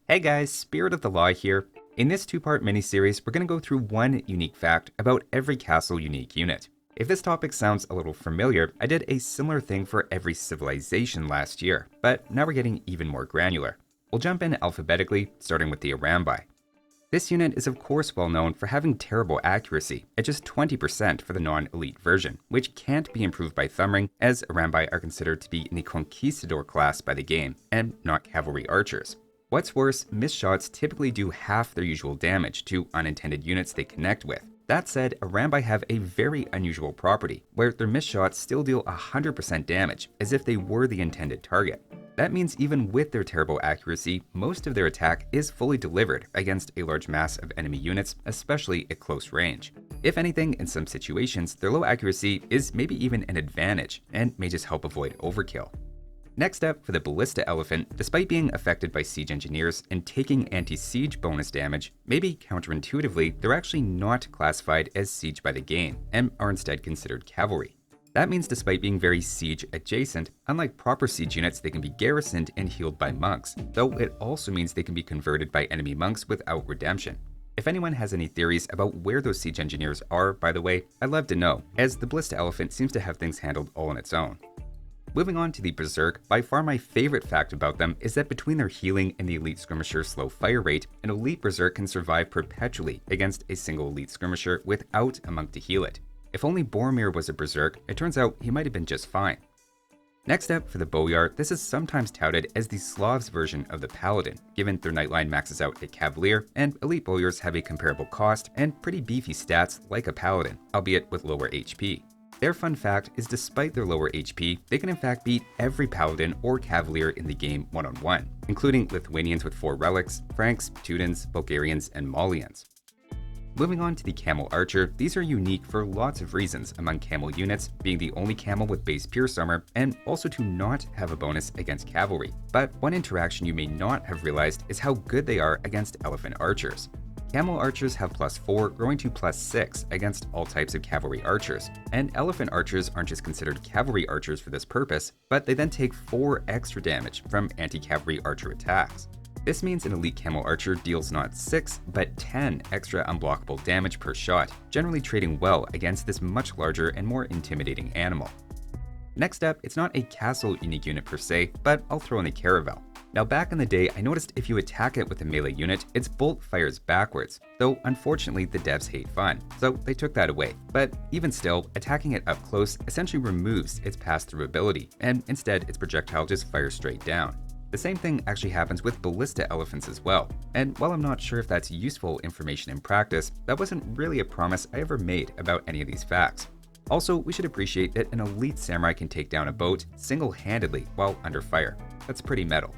Hey guys, Spirit of the Law here. In this two-part mini-series, we're going to go through one unique fact about every castle unique unit. If this topic sounds a little familiar, I did a similar thing for every civilization last year, but now we're getting even more granular. We'll jump in alphabetically, starting with the Arambai. This unit is of course well known for having terrible accuracy, at just 20% for the non-elite version, which can't be improved by thumbring, as Arambai are considered to be in the Conquistador class by the game, and not cavalry archers. What's worse, missed shots typically do half their usual damage to unintended units they connect with. That said, Arambai have a very unusual property, where their missed shots still deal 100% damage, as if they were the intended target. That means even with their terrible accuracy, most of their attack is fully delivered against a large mass of enemy units, especially at close range. If anything, in some situations, their low accuracy is maybe even an advantage, and may just help avoid overkill. Next up, for the Ballista Elephant, despite being affected by siege engineers and taking anti-siege bonus damage, maybe counterintuitively, they're actually not classified as siege by the game, and are instead considered cavalry. That means despite being very siege adjacent, unlike proper siege units, they can be garrisoned and healed by monks, though it also means they can be converted by enemy monks without redemption. If anyone has any theories about where those siege engineers are, by the way, I'd love to know, as the Ballista Elephant seems to have things handled all on its own. Moving on to the Berserk, by far my favorite fact about them is that between their healing and the elite skirmisher's slow fire rate, an elite Berserk can survive perpetually against a single elite skirmisher without a monk to heal it. If only Boromir was a Berserk, it turns out he might have been just fine. Next up, for the Boyar, this is sometimes touted as the Slavs version of the Paladin, given their Nightline maxes out at Cavalier, and elite Boyars have a comparable cost and pretty beefy stats like a Paladin, albeit with lower HP. Their fun fact is despite their lower HP, they can in fact beat every Paladin or Cavalier in the game one-on-one, including Lithuanians with 4 relics, Franks, Teutons, Bulgarians, and Malians. Moving on to the Camel Archer, these are unique for lots of reasons among Camel units, being the only Camel with base Pierce armor, and also to not have a bonus against Cavalry. But one interaction you may not have realized is how good they are against Elephant Archers. Camel Archers have +4 growing to +6 against all types of Cavalry Archers, and Elephant Archers aren't just considered Cavalry Archers for this purpose, but they then take 4 extra damage from anti-Cavalry Archer attacks. This means an elite Camel Archer deals not 6, but 10 extra unblockable damage per shot, generally trading well against this much larger and more intimidating animal. Next up, it's not a castle unique unit per se, but I'll throw in the Caravel. Now back in the day, I noticed if you attack it with a melee unit, its bolt fires backwards, though unfortunately the devs hate fun, so they took that away. But even still, attacking it up close essentially removes its pass-through ability, and instead its projectile just fires straight down. The same thing actually happens with Ballista Elephants as well, and while I'm not sure if that's useful information in practice, that wasn't really a promise I ever made about any of these facts. Also, we should appreciate that an elite samurai can take down a boat single-handedly while under fire. That's pretty metal.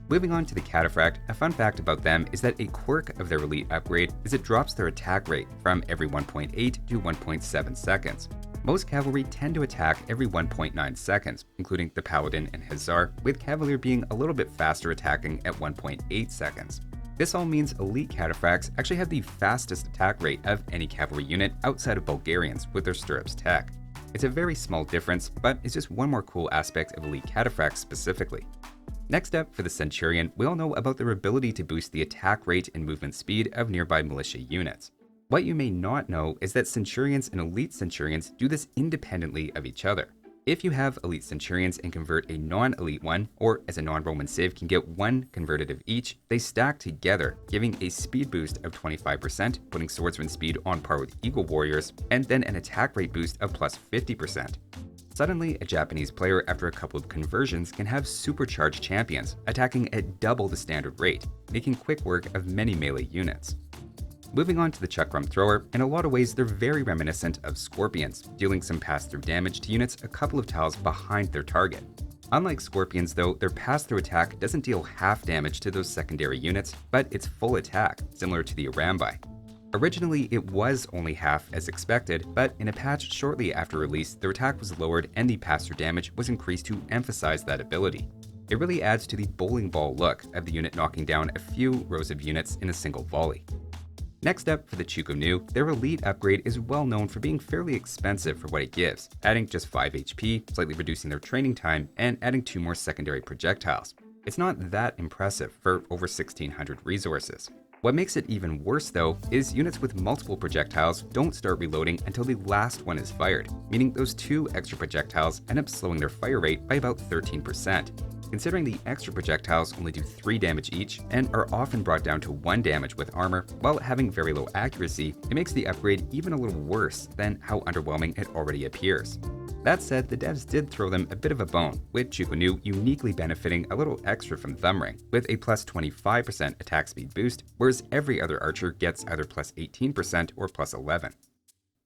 Moving on to the Cataphract, a fun fact about them is that a quirk of their elite upgrade is it drops their attack rate from every 1.8 to 1.7 seconds. Most cavalry tend to attack every 1.9 seconds, including the Paladin and Hussar, with Cavalier being a little bit faster attacking at 1.8 seconds. This all means elite Cataphracts actually have the fastest attack rate of any cavalry unit outside of Bulgarians with their stirrups tech. It's a very small difference, but it's just one more cool aspect of elite Cataphracts specifically. Next up, for the Centurion, we all know about their ability to boost the attack rate and movement speed of nearby militia units. What you may not know is that Centurions and elite Centurions do this independently of each other. If you have elite Centurions and convert a non-elite one, or as a non-Roman civ can get 1 converted of each, they stack together, giving a speed boost of 25%, putting swordsman speed on par with Eagle Warriors, and then an attack rate boost of +50%. Suddenly, a Japanese player after a couple of conversions can have supercharged champions, attacking at double the standard rate, making quick work of many melee units. Moving on to the Chakram thrower, in a lot of ways they're very reminiscent of Scorpions, dealing some pass-through damage to units a couple of tiles behind their target. Unlike Scorpions though, their pass-through attack doesn't deal half damage to those secondary units, but it's full attack, similar to the Arambai. Originally, it was only half as expected, but in a patch shortly after release, their attack was lowered and the pass-through damage was increased to emphasize that ability. It really adds to the bowling ball look of the unit knocking down a few rows of units in a single volley. Next up, for the Chu Ko Nu, their elite upgrade is well known for being fairly expensive for what it gives, adding just 5 HP, slightly reducing their training time, and adding 2 more secondary projectiles. It's not that impressive for over 1600 resources. What makes it even worse though is units with multiple projectiles don't start reloading until the last one is fired, meaning those 2 extra projectiles end up slowing their fire rate by about 13%. Considering the extra projectiles only do 3 damage each and are often brought down to 1 damage with armor while having very low accuracy, it makes the upgrade even a little worse than how underwhelming it already appears. That said, the devs did throw them a bit of a bone, with Chu Ko Nu uniquely benefiting a little extra from Thumbring, with a plus 25% attack speed boost, whereas every other archer gets either plus 18% or plus 11.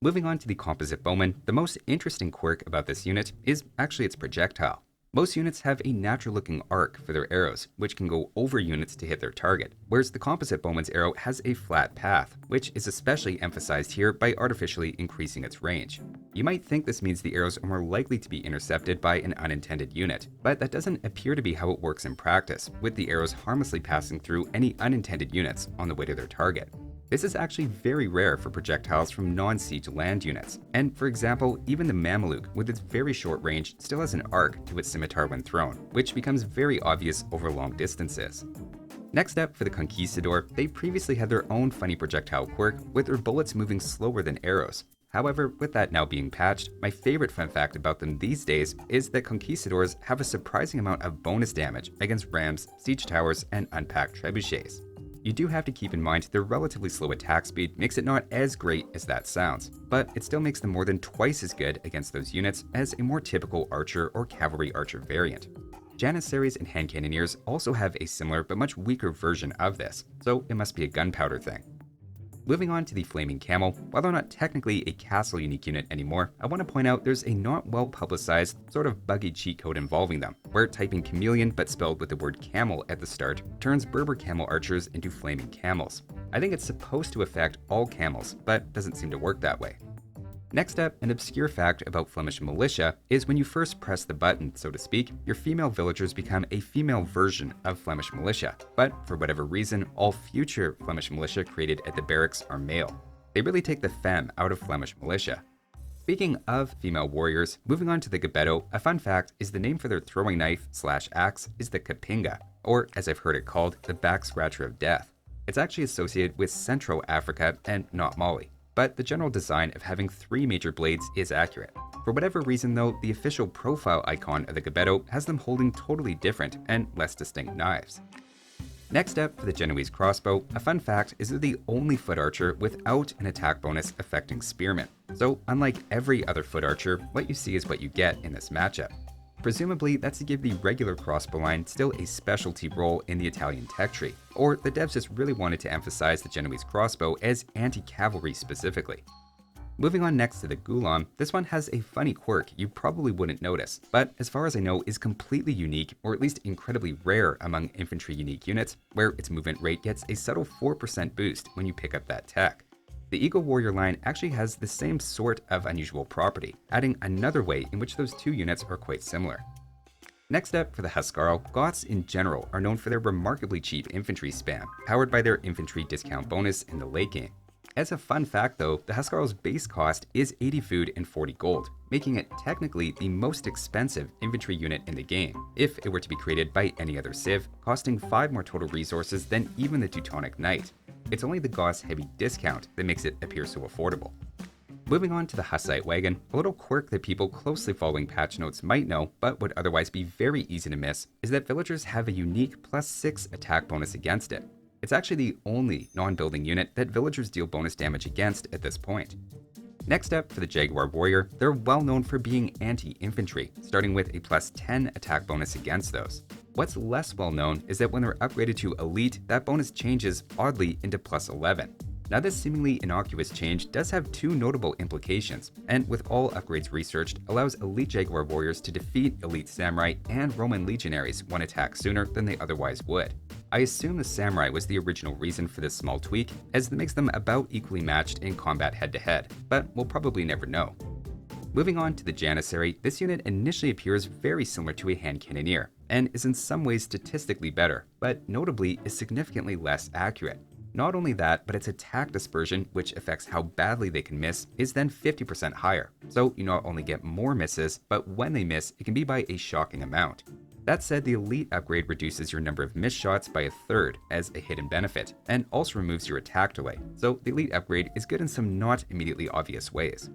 Moving on to the Composite Bowman, the most interesting quirk about this unit is actually its projectile. Most units have a natural-looking arc for their arrows, which can go over units to hit their target, whereas the Composite Bowman's arrow has a flat path, which is especially emphasized here by artificially increasing its range. You might think this means the arrows are more likely to be intercepted by an unintended unit, but that doesn't appear to be how it works in practice, with the arrows harmlessly passing through any unintended units on the way to their target. This is actually very rare for projectiles from non-siege land units, and for example, even the Mameluke with its very short range still has an arc to its scimitar when thrown, which becomes very obvious over long distances. Next up, for the Conquistador, they previously had their own funny projectile quirk with their bullets moving slower than arrows. However, with that now being patched, my favorite fun fact about them these days is that Conquistadors have a surprising amount of bonus damage against rams, siege towers, and unpacked trebuchets. You do have to keep in mind their relatively slow attack speed makes it not as great as that sounds, but it still makes them more than twice as good against those units as a more typical archer or cavalry archer variant. Janissaries and hand cannoneers also have a similar but much weaker version of this, so it must be a gunpowder thing. Moving on to the Flaming Camel, while they're not technically a castle unique unit anymore, I want to point out there's a not well publicized sort of buggy cheat code involving them, where typing chameleon but spelled with the word camel at the start turns Berber camel archers into flaming camels. I think it's supposed to affect all camels, but doesn't seem to work that way. Next up, an obscure fact about Flemish Militia is when you first press the button, so to speak, your female villagers become a female version of Flemish Militia. But for whatever reason, all future Flemish Militia created at the barracks are male. They really take the femme out of Flemish Militia. Speaking of female warriors, moving on to the Gbeto, a fun fact is the name for their throwing knife/axe is the Kapinga, or as I've heard it called, the back scratcher of death. It's actually associated with Central Africa and not Mali. But the general design of having 3 major blades is accurate. For whatever reason though, the official profile icon of the Gbeto has them holding totally different and less distinct knives. Next up, for the Genoese Crossbow, a fun fact is they're the only foot archer without an attack bonus affecting spearmen. So unlike every other foot archer, what you see is what you get in this matchup. Presumably, that's to give the regular crossbow line still a specialty role in the Italian tech tree, or the devs just really wanted to emphasize the Genoese crossbow as anti-cavalry specifically. Moving on next to the Ghulam, this one has a funny quirk you probably wouldn't notice, but as far as I know is completely unique, or at least incredibly rare among infantry unique units, where its movement rate gets a subtle 4% boost when you pick up that tech. The Jaguar Warrior line actually has the same sort of unusual property, adding another way in which those 2 units are quite similar. Next up, for the Huskarl, Goths in general are known for their remarkably cheap infantry spam, powered by their infantry discount bonus in the late game. As a fun fact though, the Huskarl's base cost is 80 food and 40 gold, making it technically the most expensive infantry unit in the game, if it were to be created by any other civ, costing 5 more total resources than even the Teutonic Knight. It's only the Goths' heavy discount that makes it appear so affordable. Moving on to the Hussite Wagon, a little quirk that people closely following patch notes might know, but would otherwise be very easy to miss, is that villagers have a unique +6 attack bonus against it. It's actually the only non-building unit that villagers deal bonus damage against at this point. Next up, for the Jaguar Warrior, they're well known for being anti-infantry, starting with a +10 attack bonus against those. What's less well known is that when they're upgraded to Elite, that bonus changes oddly into +11. Now this seemingly innocuous change does have 2 notable implications, and with all upgrades researched, allows Elite Jaguar Warriors to defeat Elite Samurai and Roman Legionaries 1 attack sooner than they otherwise would. I assume the Samurai was the original reason for this small tweak, as it makes them about equally matched in combat head-to-head, but we'll probably never know. Moving on to the Janissary, this unit initially appears very similar to a hand cannoneer, and is in some ways statistically better, but notably is significantly less accurate. Not only that, but its attack dispersion, which affects how badly they can miss, is then 50% higher. So you not only get more misses, but when they miss, it can be by a shocking amount. That said, the Elite upgrade reduces your number of missed shots by a third as a hidden benefit, and also removes your attack delay, so the Elite upgrade is good in some not immediately obvious ways.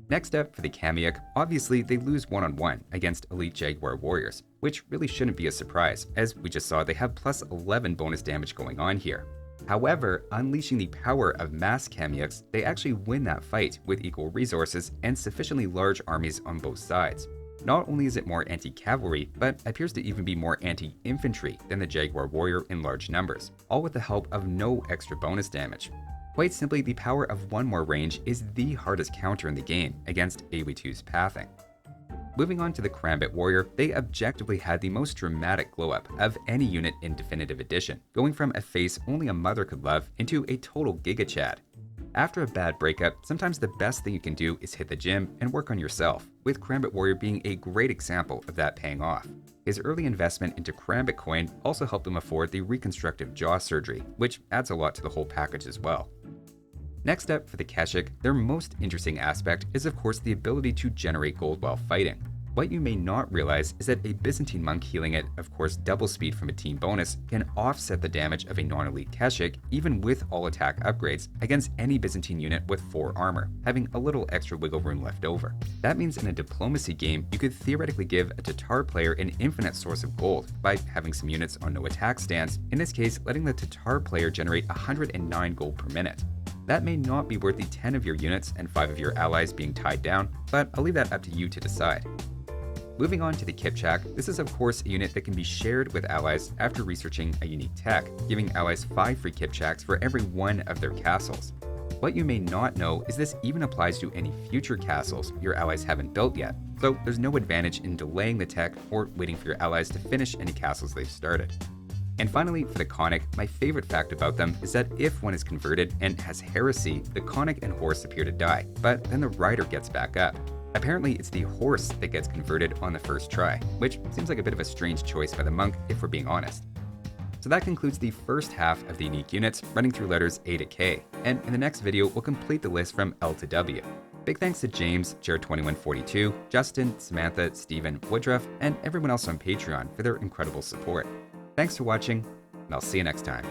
Next up, for the Kamayuk, obviously they lose one-on-one against Elite Jaguar Warriors, which really shouldn't be a surprise, as we just saw they have plus 11 bonus damage going on here. However, unleashing the power of mass Kamayuks, they actually win that fight with equal resources and sufficiently large armies on both sides. Not only is it more anti-cavalry, but appears to even be more anti-infantry than the Jaguar Warrior in large numbers, all with the help of no extra bonus damage. Quite simply, the power of one more range is the hardest counter in the game against AoE2's pathing. Moving on to the Karambit Warrior, they objectively had the most dramatic glow-up of any unit in Definitive Edition, going from a face only a mother could love into a total Giga Chad. After a bad breakup, sometimes the best thing you can do is hit the gym and work on yourself, with Karambit Warrior being a great example of that paying off. His early investment into Karambit coin also helped him afford the reconstructive jaw surgery, which adds a lot to the whole package as well. Next up, for the Keshik, their most interesting aspect is of course the ability to generate gold while fighting. What you may not realize is that a Byzantine monk healing at, of course, double speed from a team bonus can offset the damage of a non-elite Keshik even with all attack upgrades against any Byzantine unit with 4 armor, having a little extra wiggle room left over. That means in a diplomacy game, you could theoretically give a Tatar player an infinite source of gold by having some units on no attack stance, in this case letting the Tatar player generate 109 gold per minute. That may not be worth the 10 of your units and 5 of your allies being tied down, but I'll leave that up to you to decide. Moving on to the Kipchak, this is of course a unit that can be shared with allies after researching a unique tech, giving allies 5 free Kipchaks for every one of their castles. What you may not know is this even applies to any future castles your allies haven't built yet, so there's no advantage in delaying the tech or waiting for your allies to finish any castles they've started. And finally, for the Konnik, my favorite fact about them is that if one is converted and has heresy, the Konnik and horse appear to die, but then the rider gets back up. Apparently, it's the horse that gets converted on the first try, which seems like a bit of a strange choice by the monk if we're being honest. So that concludes the first half of the unique units, running through letters A to K, and in the next video we'll complete the list from L to W. Big thanks to James, Jared2142, Justin, Samantha, Stephen, Woodruff, and everyone else on Patreon for their incredible support. Thanks for watching, and I'll see you next time.